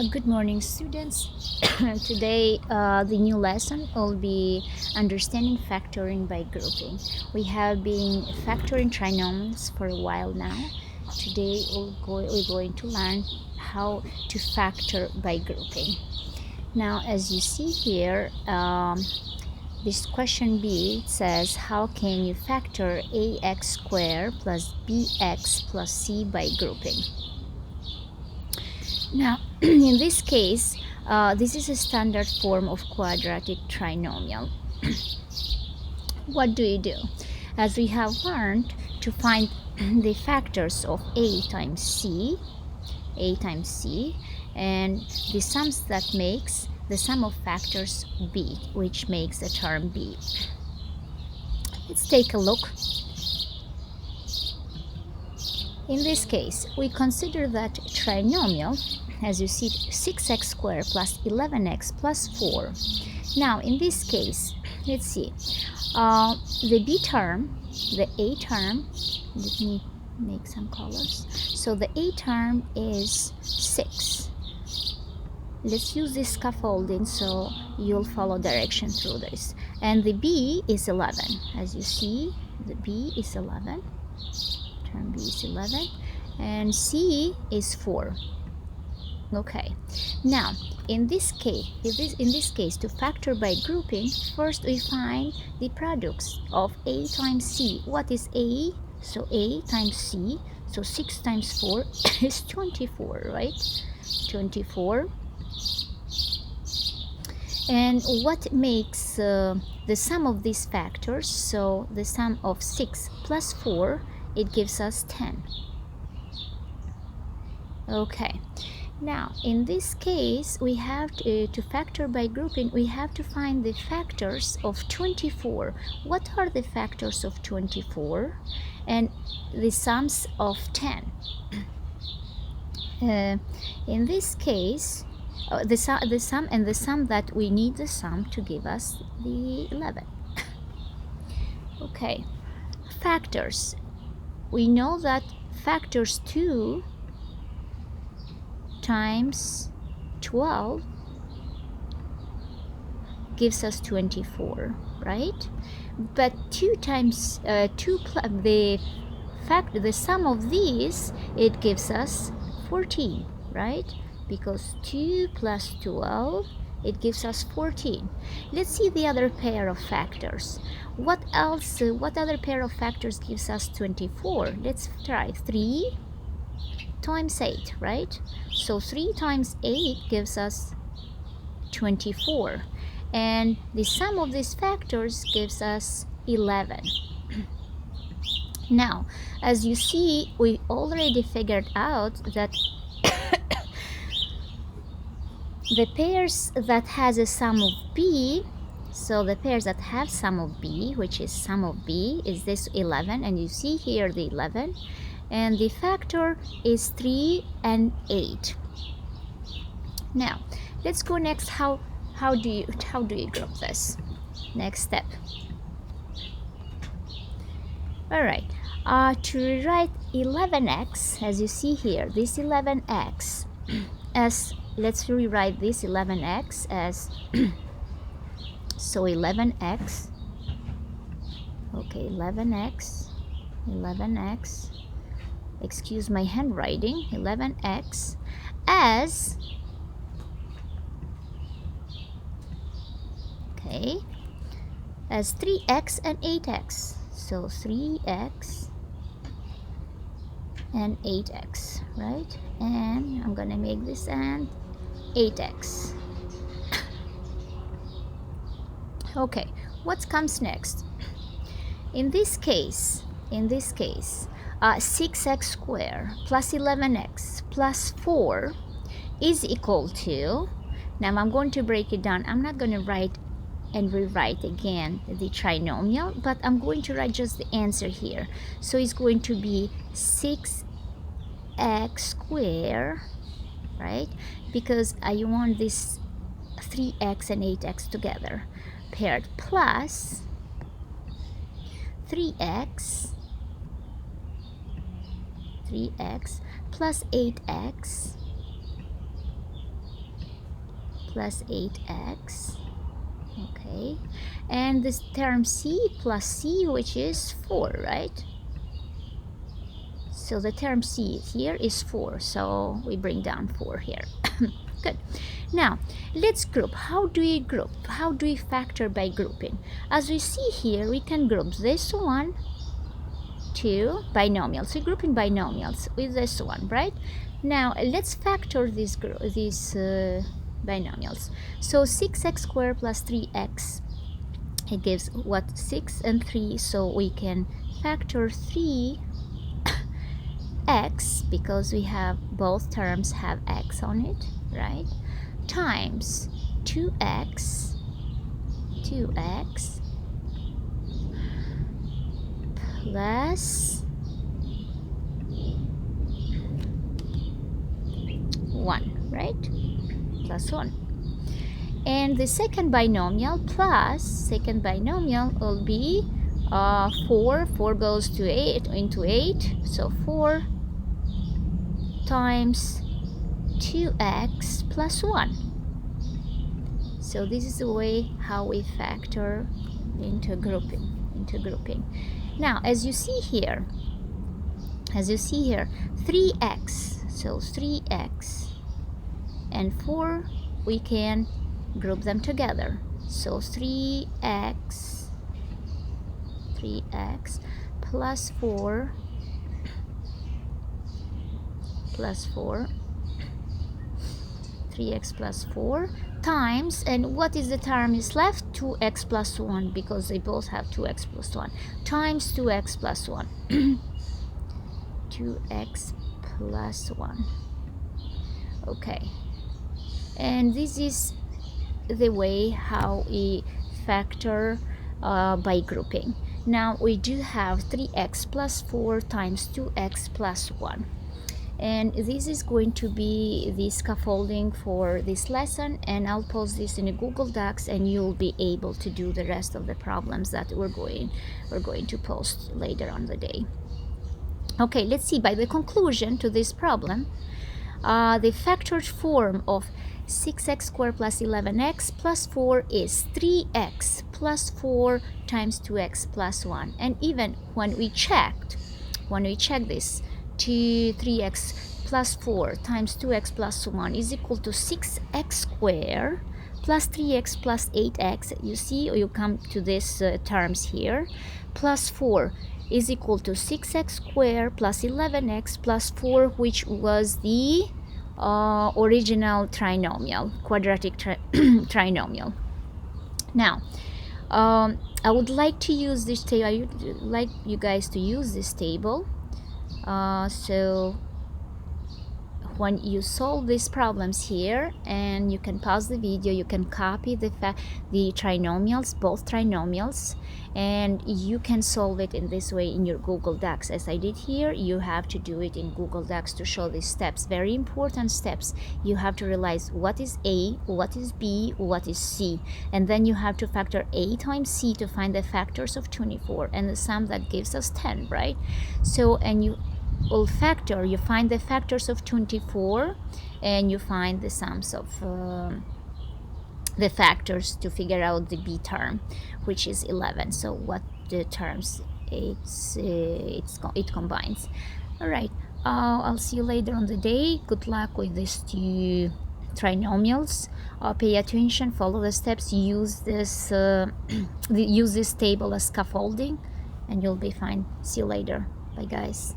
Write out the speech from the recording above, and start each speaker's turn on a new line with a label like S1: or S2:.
S1: Good morning, students. Today, the new lesson will be understanding factoring by grouping. We have been factoring trinomials for a while now. Today, we're going to learn how to factor by grouping. Now, as you see here, this question B says, how can you factor ax squared plus bx plus c by grouping? Now, in this case, this is a standard form of quadratic trinomial. What do you do? As we have learned, to find the factors of a times c, and the sums that makes the sum of factors b, which makes the term b. Let's take a look. In this case, we consider that trinomial, as you see, 6x squared plus 11x plus 4. Now, in this case, let's see, the b term, the a term, let me make some colors. So the a term is 6. Let's use this scaffolding so you'll follow direction through this. And the b is 11. As you see, the b is 11. Term b is 11 and c is 4. Okay, now in this case to factor by grouping, first we find the products of a times c. What is a? So a times c, so 6 times 4 is 24, right? 24. And what makes the sum of these factors? So the sum of 6 plus 4, it gives us 10. Okay, now in this case we have to factor by grouping. We have to find the factors of 24. What are the factors of 24? And the sums of 10. In this case, the sum that we need the sum to give us the 11. Okay, factors. We know that factors 2 times 12 gives us 24, right? But 2 times the sum of these, it gives us 14, right? Because 2 plus 12, it gives us 14. Let's see the other pair of factors. What else? What other pair of factors gives us 24? Let's try 3 times 8, right? So 3 times 8 gives us 24. And the sum of these factors gives us 11. Now, as you see, we already figured out that the pairs that has a sum of b, so the pairs that have sum of b, which is sum of b, is this 11, and you see here the 11, and the factor is 3 and 8. Now, let's go next. How do you group this? Next step. All right. To rewrite 11x, as you see here, this 11x as, let's rewrite this 11x as so 11x, okay, 11x, excuse my handwriting, 11x as, okay, as 3x and 8x. So 3x and 8x, right? And I'm gonna make this and 8x. Okay, what comes next? In this case, 6x squared plus 11x plus 4 is equal to, now I'm going to break it down. I'm not going to write and rewrite again the trinomial, but I'm going to write just the answer here. So it's going to be 6x squared, right? Because I want this 3x and 8x together paired, plus 3x plus 8x plus 8x. Okay, and this term c plus c, which is 4, right? So the term c here is 4, so we bring down 4 here. Good. Now let's group. How do we group? How do we factor by grouping? As we see here, we can group this one to binomials. We group in binomials with this one, right? Now let's factor these binomials. So 6x squared plus 3x, it gives what? 6 and 3, so we can factor 3x because we have both terms have x on it, right? Times 2x plus 1, right? Plus 1. And the second binomial will be 4. 4 goes to 8 into 8, so 4 times 2x plus 1. So this is the way how we factor into grouping. Now as you see here, 3x, so 3x and 4, we can group them together. So 3x plus 4 3x plus 4 times, and what is the term is left? 2x plus 1, because they both have 2x plus 1, times 2x plus 1. 2x plus 1. Okay, and this is the way how we factor by grouping. Now we do have 3x plus 4 times 2x plus 1, and this is going to be the scaffolding for this lesson, and I'll post this in a Google Docs, and you'll be able to do the rest of the problems that we're going to post later on the day. Okay, let's see. By the conclusion to this problem, the factored form of 6x squared plus 11x plus 4 is 3x plus 4 times 2x plus 1. And even when we check this, 3x plus 4 times 2x plus 1 is equal to 6x squared plus 3x plus 8x. You see, you come to these terms here, plus 4 is equal to 6x squared plus 11x plus 4, which was the original trinomial, quadratic trinomial. Now I would like to use this table. I would like you guys to use this table, so when you solve these problems here, and you can pause the video, you can copy the trinomials, both trinomials, and you can solve it in this way in your Google Docs. As I did here, you have to do it in Google Docs to show these steps, very important steps. You have to realize what is A, what is B, what is C, and then you have to factor A times C to find the factors of 24, and the sum that gives us 10, right? So, and you will factor, you find the factors of 24, and you find the sums of the factors to figure out the B term, which is 11. So what the terms it combines. All right, I'll see you later on the day. Good luck with these two trinomials. Pay attention, follow the steps, use this use this table as scaffolding, and you'll be fine. See you later. Bye guys.